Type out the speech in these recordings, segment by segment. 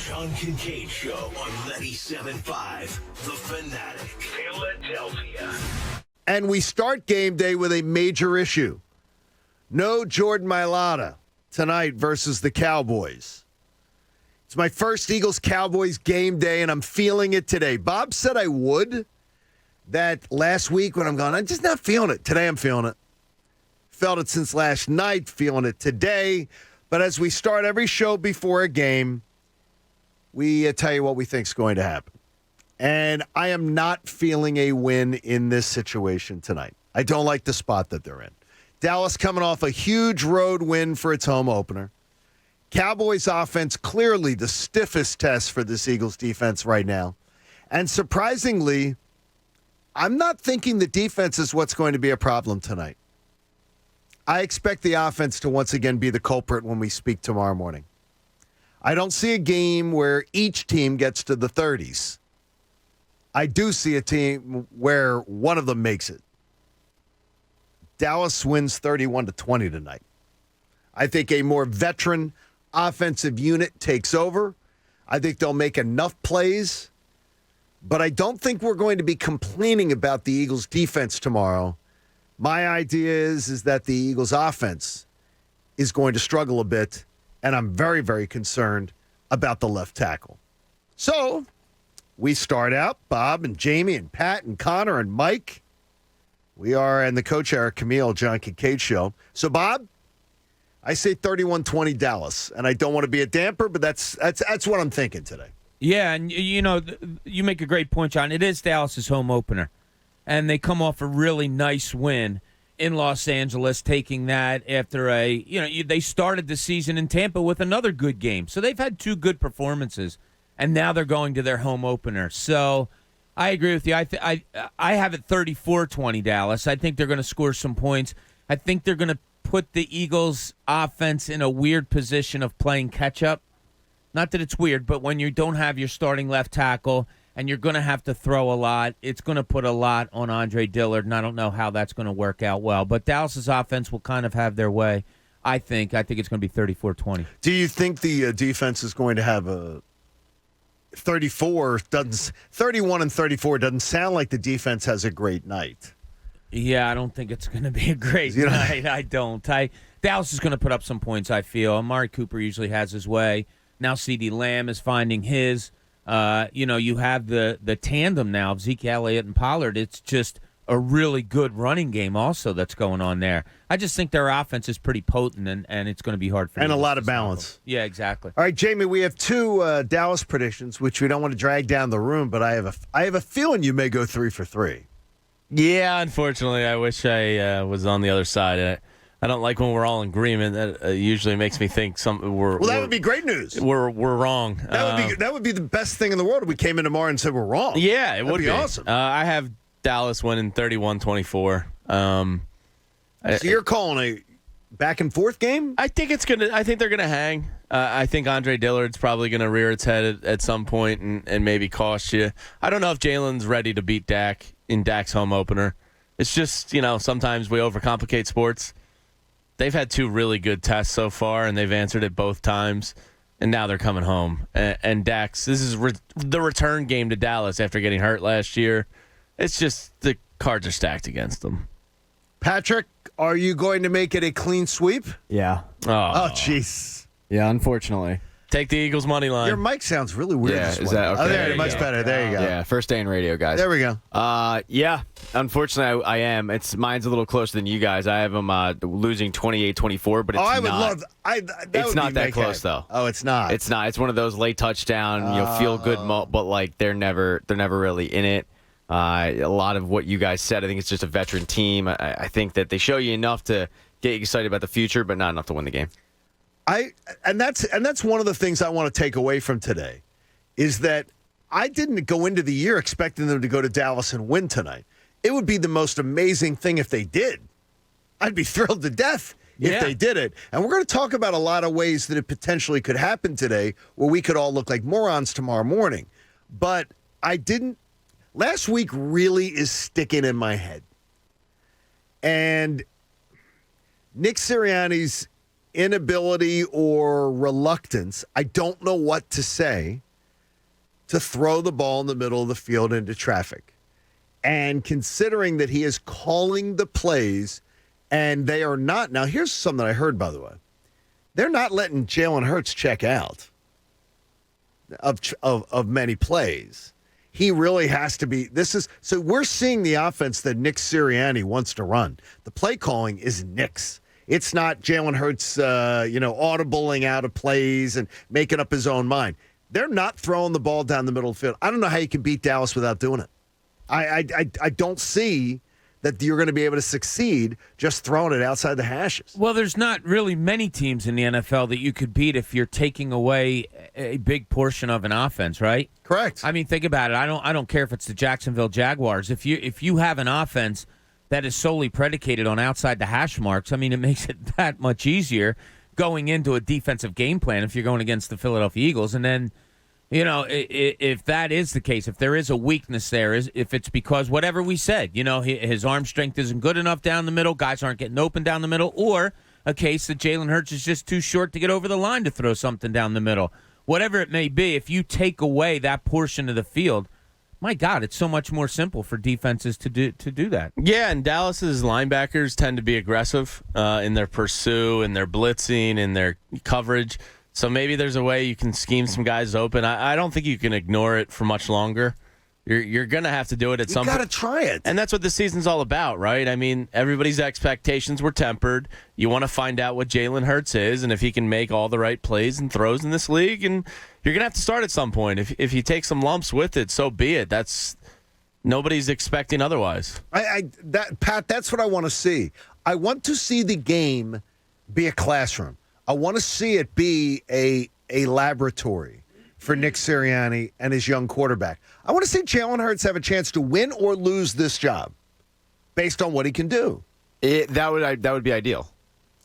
John Kincade Show on 97.5, The Fanatic, Philadelphia. And we start game day with a major issue. No Jordan Mailata tonight versus the Cowboys. It's my first Eagles-Cowboys game day, and I'm feeling it today. Bob said I would that last week when I'm just not feeling it. Today I'm feeling it. Felt it since last night, feeling it today. But as we start every show before a game, we tell you what we think is going to happen. And I am not feeling a win in this situation tonight. I don't like the spot that they're in. Dallas coming off a huge road win for its home opener. Cowboys offense clearly the stiffest test for this Eagles defense right now. And surprisingly, I'm not thinking the defense is what's going to be a problem tonight. I expect the offense to once again be the culprit when we speak tomorrow morning. I don't see a game where each team gets to the 30s. I do see a team where one of them makes it. Dallas wins 31-20 tonight. I think a more veteran offensive unit takes over. I think they'll make enough plays. But I don't think we're going to be complaining about the Eagles' defense tomorrow. My idea is that the Eagles' offense is going to struggle a bit, and I'm very, very concerned about the left tackle. So we start out, Bob and Jamie and Pat and Connor and Mike. We are in the Coach Eric Camille, John Kincade Show. So, Bob, I say 31-20 Dallas, and I don't want to be a damper, but that's what I'm thinking today. Yeah, and you know, you make a great point, John. It is Dallas's home opener, and they come off a really nice win in Los Angeles, taking that after they started the season in Tampa with another good game. So they've had two good performances, and now they're going to their home opener. So I agree with you. I have it 34-20 Dallas. I think they're going to score some points. I think they're going to put the Eagles' offense in a weird position of playing catch-up. Not that it's weird, but when you don't have your starting left tackle and you're going to have to throw a lot, it's going to put a lot on Andre Dillard, and I don't know how that's going to work out well. But Dallas's offense will kind of have their way, I think. I think it's going to be 34-20. Do you think the defense is going to have a 31 and 34 doesn't sound like the defense has a great night. Yeah, I don't think it's going to be a great night. I don't. Dallas is going to put up some points, I feel. Amari Cooper usually has his way. Now CeeDee Lamb is finding his. You have the tandem now of Zeke Elliott and Pollard. It's just a really good running game also that's going on there. I just think their offense is pretty potent, and it's going to be hard for them. And a lot of balance. Yeah, exactly. All right, Jamie, we have two Dallas predictions, which we don't want to drag down the room, but I have a feeling you may go 3 for 3. Yeah, unfortunately, I wish I was on the other side. I don't like when we're all in agreement. That usually makes me think that would be great news. We're wrong. That would be the best thing in the world if we came in tomorrow and said we're wrong. Yeah, it would be awesome. I have Dallas winning 31-24. So you're calling a back and forth game? I think they're gonna hang. I think Andre Dillard's probably gonna rear its head at some point and maybe cost you. I don't know if Jalen's ready to beat Dak in Dak's home opener. It's just, sometimes we overcomplicate sports. They've had 2 really good tests so far, and they've answered it both times, and now they're coming home. And Dax, this is the return game to Dallas after getting hurt last year. It's just the cards are stacked against them. Patrick, are you going to make it a clean sweep? Yeah. Oh, jeez. Yeah, unfortunately. Take the Eagles' money line. Your mic sounds really weird. Yeah, this is way. that okay? Oh, there, much better. There you go. Yeah, first day in radio, guys. There we go. Yeah, unfortunately, I am. Mine's a little closer than you guys. I have them losing 28-24, but it's I would not. love. It's not that close, though. Oh, it's not. It's not. It's one of those late touchdown. Feel good, but like they're never really in it. A lot of what you guys said, I think it's just a veteran team. I think that they show you enough to get you excited about the future, but not enough to win the game. And that's one of the things I want to take away from today is that I didn't go into the year expecting them to go to Dallas and win tonight. It would be the most amazing thing if they did. I'd be thrilled to death if they did it. And we're going to talk about a lot of ways that it potentially could happen today where we could all look like morons tomorrow morning. But I didn't. Last week really is sticking in my head. And Nick Sirianni's inability or reluctance, I don't know what to say, to throw the ball in the middle of the field into traffic. And considering that he is calling the plays and they are not. Now, here's something I heard, by the way. They're not letting Jalen Hurts check out of many plays. He really has to be. So we're seeing the offense that Nick Sirianni wants to run. The play calling is Nick's. It's not Jalen Hurts, audibling out of plays and making up his own mind. They're not throwing the ball down the middle of the field. I don't know how you can beat Dallas without doing it. I don't see that you're going to be able to succeed just throwing it outside the hashes. Well, there's not really many teams in the NFL that you could beat if you're taking away a big portion of an offense, right? Correct. I mean, think about it. I don't care if it's the Jacksonville Jaguars. If you have an offense that is solely predicated on outside the hash marks, I mean, it makes it that much easier going into a defensive game plan if you're going against the Philadelphia Eagles. And then, if that is the case, if there is a weakness there, if it's because whatever we said, his arm strength isn't good enough down the middle, guys aren't getting open down the middle, or a case that Jalen Hurts is just too short to get over the line to throw something down the middle. Whatever it may be, if you take away that portion of the field, my God, it's so much more simple for defenses to do that. Yeah, and Dallas's linebackers tend to be aggressive in their pursue, in their blitzing, in their coverage. So maybe there's a way you can scheme some guys open. I don't think you can ignore it for much longer. You're going to have to do it at some point. You got to try it. And that's what the season's all about, right? I mean, everybody's expectations were tempered. You want to find out what Jalen Hurts is and if he can make all the right plays and throws in this league. And you're going to have to start at some point. If you take some lumps with it, so be it. Nobody's expecting otherwise. Pat, that's what I want to see. I want to see the game be a classroom. I want to see it be a laboratory for Nick Sirianni and his young quarterback. I want to see Jalen Hurts have a chance to win or lose this job based on what he can do. That would be ideal.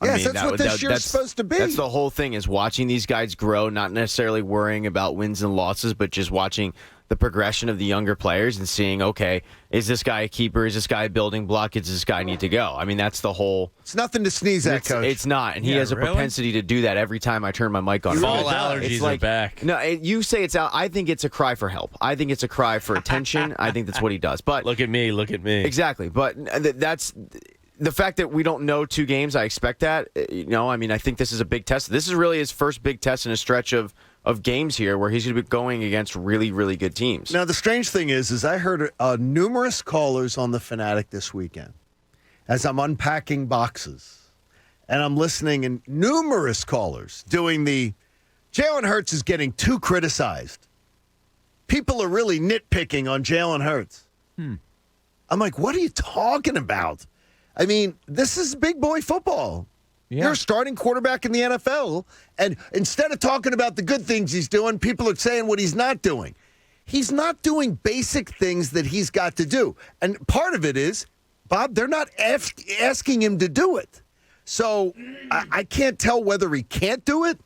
Yes, that's what this year's supposed to be. That's the whole thing, is watching these guys grow, not necessarily worrying about wins and losses, but just watching the progression of the younger players and seeing, okay, is this guy a keeper? Is this guy a building block? Does this guy need to go? I mean, that's the whole... It's nothing to sneeze at, Coach. It's not, and he has a propensity to do that every time I turn my mic on. All allergies are back. No, you say it's out. I think it's a cry for help. I think it's a cry for attention. I think that's what he does. But Look at me. Exactly. But that's... The fact that we don't know 2 games, I expect that. I think this is a big test. This is really his first big test in a stretch of games here where he's going to be going against really, really good teams. Now, the strange thing is I heard numerous callers on the Fanatic this weekend as I'm unpacking boxes. And I'm listening, and numerous callers doing the Jalen Hurts is getting too criticized. People are really nitpicking on Jalen Hurts. I'm like, what are you talking about? I mean, this is big boy football. Yeah. You're a starting quarterback in the NFL, and instead of talking about the good things he's doing, people are saying what he's not doing. He's not doing basic things that he's got to do. And part of it is, Bob, they're not asking him to do it. So I can't tell whether he can't do it,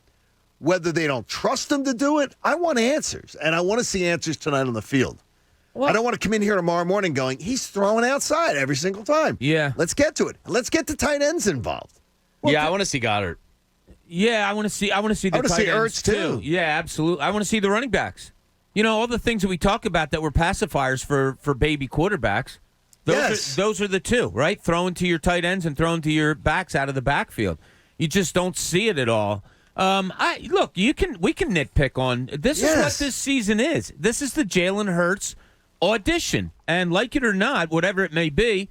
whether they don't trust him to do it. I want answers, and I want to see answers tonight on the field. Well, I don't want to come in here tomorrow morning going, he's throwing outside every single time. Yeah. Let's get to it. Let's get the tight ends involved. Well, I want to see Goddard. Yeah, I want to see the tight ends Ertz too. Yeah, absolutely. I want to see the running backs. All the things that we talk about that were pacifiers for baby quarterbacks. Those are the two, right? Throwing to your tight ends and throwing to your backs out of the backfield. You just don't see it at all. We can nitpick on this. Is what this season is. This is the Jalen Hurts audition, and like it or not, whatever it may be,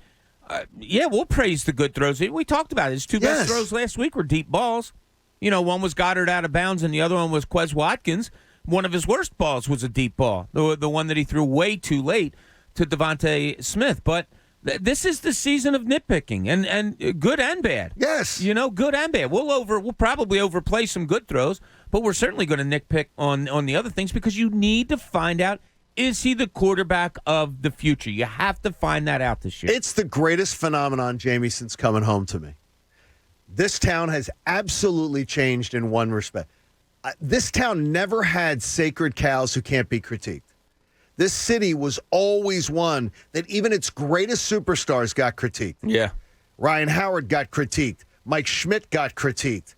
we'll praise the good throws. We talked about it. His 2 best throws last week were deep balls. One was Goddard out of bounds, and the other one was Quez Watkins. One of his worst balls was a deep ball, the one that he threw way too late to Devontae Smith. But this is the season of nitpicking, and good and bad. Yes, good and bad. We'll probably overplay some good throws, but we're certainly going to nitpick on the other things because you need to find out. Is he the quarterback of the future? You have to find that out this year. It's the greatest phenomenon, Jamie, since coming home to me. This town has absolutely changed in one respect. This town never had sacred cows who can't be critiqued. This city was always one that even its greatest superstars got critiqued. Yeah. Ryan Howard got critiqued. Mike Schmidt got critiqued.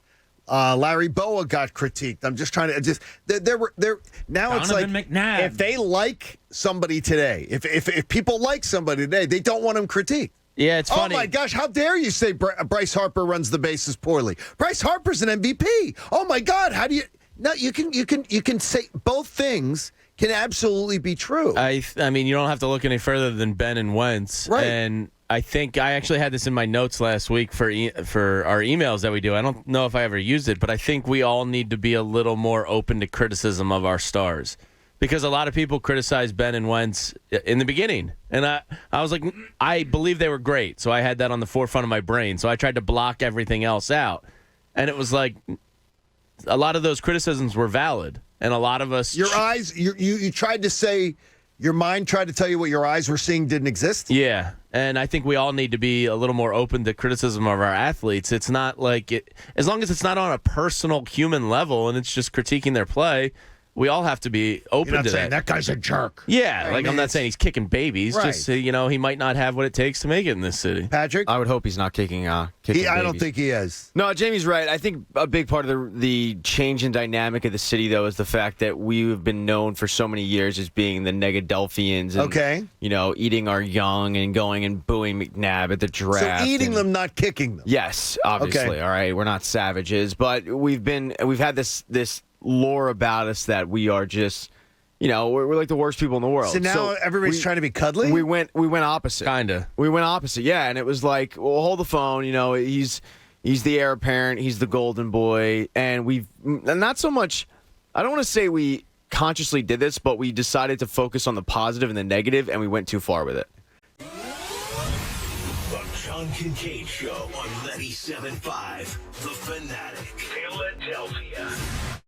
Larry Boa got critiqued. I'm just trying to now it's like Donovan McNabb. if they like somebody today, if people like somebody today, they don't want them critiqued. Yeah, it's funny. Oh my gosh, how dare you say Bryce Harper runs the bases poorly? Bryce Harper's an MVP. Oh my God, how do you? No, you can say both things can absolutely be true. I mean, you don't have to look any further than Ben and Wentz. Right. And I think I actually had this in my notes last week for our emails that we do. I don't know if I ever used it, but I think we all need to be a little more open to criticism of our stars. Because a lot of people criticize Ben and Wentz in the beginning. And I was like, I believe they were great. So I had that on the forefront of my brain. So I tried to block everything else out. And it was like a lot of those criticisms were valid. And a lot of us... Your eyes, you tried to say, your mind tried to tell you what your eyes were seeing didn't exist? Yeah. And I think we all need to be a little more open to criticism of our athletes. It's not like it... As long as it's not on a personal human level and it's just critiquing their play... We all have to be open You're not to saying that. That guy's a jerk. Yeah, like I'm not saying he's kicking babies. Right. Just he might not have what it takes to make it in this city. Patrick? I would hope he's not kicking I babies. don't think he is. No, Jamie's right. I think a big part of the change in dynamic of the city, though, is the fact that we've been known for so many years as being the Negadelphians. And, Okay. Eating our young and going and booing McNabb at the draft. So eating them, not kicking them. Yes, obviously. Okay. All right, we're not savages, but we've had this lore about us that we are just, we're like the worst people in the world. So now everybody's trying to be cuddly? We went opposite. Kinda. We went opposite, yeah. And it was like, well, hold the phone. He's the heir apparent. He's the golden boy. And not so much, I don't want to say we consciously did this, but we decided to focus on the positive and the negative, and we went too far with it. The John Kincade Show on 97.5 The Fanatic, Philadelphia.